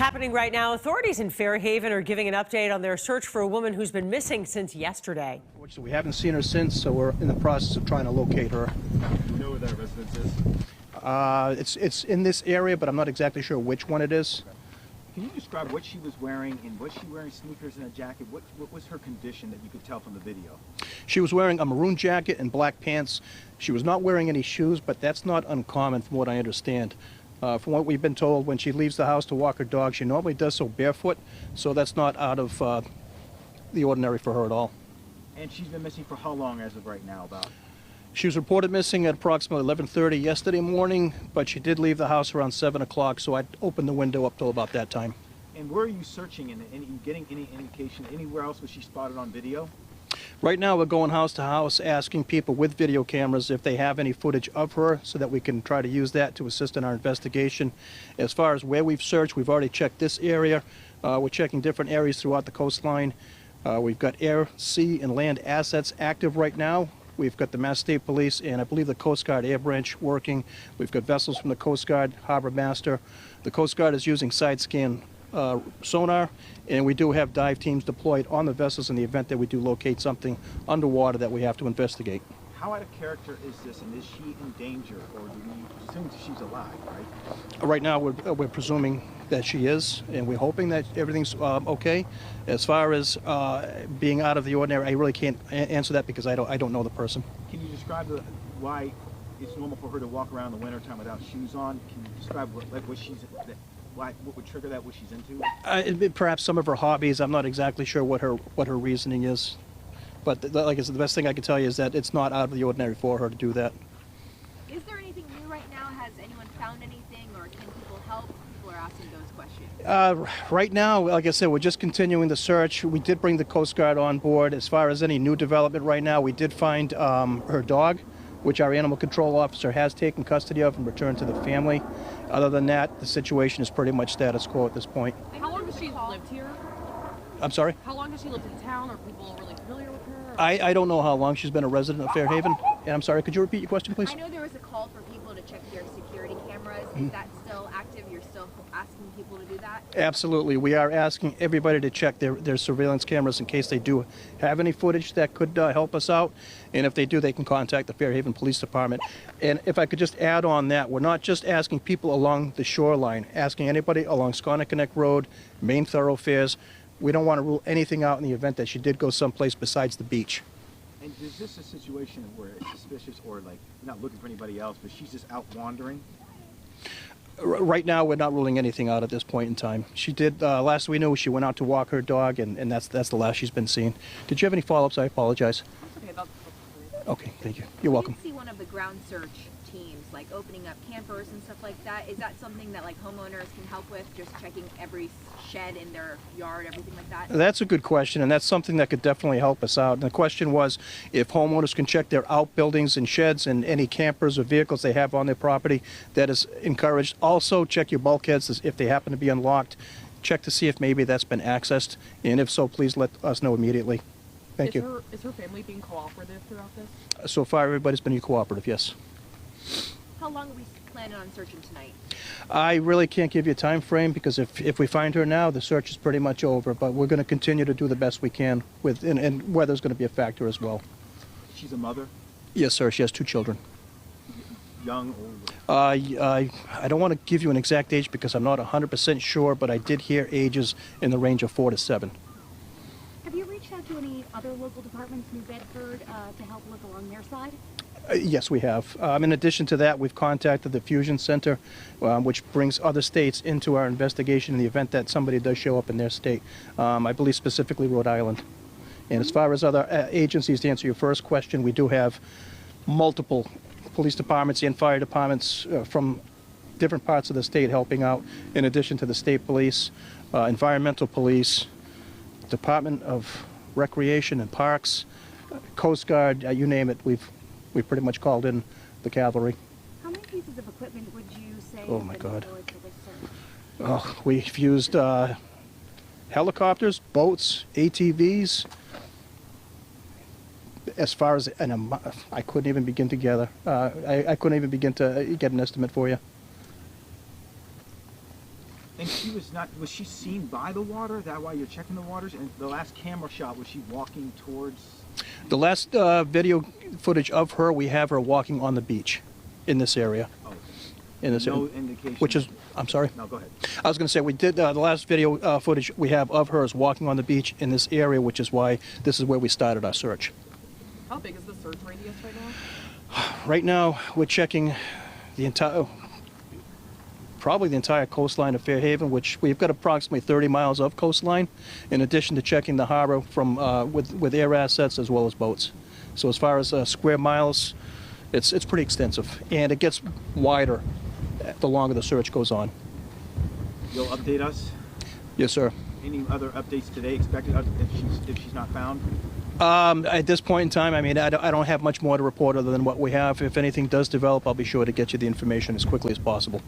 Happening right now, authorities in Fairhaven are giving an update on their search for a woman who's been missing since yesterday. We haven't seen her since, so we're in the process of trying to locate her. Do you know where that residence is? It's in this area, but I'm not exactly sure which one it is. Can you describe what she was wearing, and was she wearing sneakers and a jacket? What was her condition that you could tell from the video? She was wearing a maroon jacket and black pants. She was not wearing any shoes, but that's not uncommon from what I understand. From what we've been told, when she leaves the house to walk her dog, she normally does so barefoot, so that's not out of the ordinary for her at all. And she's been missing for how long as of right now, about? She was reported missing at approximately 11:30 yesterday morning, but she did leave the house around 7 o'clock, so I opened the window up till about that time. And where are you searching and getting any indication? Anywhere else was she spotted on video? Right now we're going house to house asking people with video cameras if they have any footage of her so that we can try to use that to assist in our investigation. As far as where we've searched, we've already checked this area. We're checking different areas throughout the coastline. We've got air, sea, and land assets active right now. We've got the Mass State Police and I believe the Coast Guard Air Branch working. We've got vessels from the Coast Guard, Harbor Master. The Coast Guard is using side scan sonar, and we do have dive teams deployed on the vessels in the event that we do locate something underwater that we have to investigate. How out of character is this, and is she in danger, or do we assume she's alive, right? Right now we're presuming that she is, and we're hoping that everything's okay. As far as being out of the ordinary, I really can't answer that because I don't know the person. Can you describe why it's normal for her to walk around in the wintertime without shoes on? Can you describe what would trigger that, what she's into? Perhaps some of her hobbies. I'm not exactly sure what her reasoning is. But like I said, the best thing I can tell you is that it's not out of the ordinary for her to do that. Is there anything new right now? Has anyone found anything, or can people help? People are asking those questions. Right now, like I said, we're just continuing the search. We did bring the Coast Guard on board. As far as any new development right now, we did find her dog, which our animal control officer has taken custody of and returned to the family. Other than that, the situation is pretty much status quo at this point. How long has she lived here? I'm sorry? How long has she lived in town? Are people really familiar with her? I don't know how long she's been a resident of Fairhaven. And I'm sorry, could you repeat your question, please? I know there was a call for people to check their security cameras. Is that still active? You're still asking people to do that? Absolutely. We are asking everybody to check their surveillance cameras in case they do have any footage that could help us out. And if they do, they can contact the Fairhaven Police Department. And if I could just add on that, we're not just asking people along the shoreline, asking anybody along Sconneck Road, main thoroughfares. We don't want to rule anything out in the event that she did go someplace besides the beach. And is this a situation where it's suspicious, or like not looking for anybody else, but she's just out wandering? Right now, we're not ruling anything out at this point in time. She did, last we knew, she went out to walk her dog, and that's the last she's been seen. Did you have any follow-ups? I apologize. Okay, that's Okay, thank you. You're welcome. I did see one of the ground search teams, like opening up campers and stuff like that. Is that something that like homeowners can help with, just checking every shed in their yard, everything like that? That's a good question, and that's something that could definitely help us out. And the question was if homeowners can check their outbuildings and sheds and any campers or vehicles they have on their property. That is encouraged. Also, check your bulkheads if they happen to be unlocked. Check to see if maybe that's been accessed, and if so, please let us know immediately. Thank you. Is her family being cooperative throughout this? So far, everybody's been cooperative, yes. How long are we planning on searching tonight? I really can't give you a time frame because if we find her now, the search is pretty much over. But we're going to continue to do the best we can with, and weather's going to be a factor as well. She's a mother? Yes, sir. She has 2 children. Young, old? I don't want to give you an exact age because I'm not 100% sure, but I did hear ages in the range of 4 to 7. Have you reached out to any other local departments, New Bedford, to help look along their side? Yes, we have. In addition to that, we've contacted the Fusion Center, which brings other states into our investigation in the event that somebody does show up in their state. I believe specifically Rhode Island. And as far as other agencies, to answer your first question, we do have multiple police departments and fire departments from different parts of the state helping out, in addition to the state police, environmental police, Department of Recreation and Parks, Coast Guard, you name it. We've pretty much called in the cavalry. How many pieces of equipment would you say Oh, have my been God. deployed for this search? Oh, we've used helicopters, boats, ATVs. As far as I couldn't even begin to gather. I couldn't even begin to get an estimate for you. And she was Was she seen by the water? Is that why you're checking the waters? And the last camera shot, was she walking towards? The last video footage of her, we have her walking on the beach in this area. Oh, In this no area, indication. which is, I'm sorry? No, go ahead. I was going to say, we did, the last video footage we have of her is walking on the beach in this area, which is why this is where we started our search. How big is the search radius right now? Right now, we're checking the entire, probably the entire coastline of Fairhaven, which we've got approximately 30 miles of coastline, in addition to checking the harbor from with air assets as well as boats. So as far as square miles, it's pretty extensive, and it gets wider the longer the search goes on. You'll update us. Yes, sir. Any other updates today expected if she's not found? At this point in time, I mean, I don't have much more to report other than what we have. If anything does develop, I'll be sure to get you the information as quickly as possible.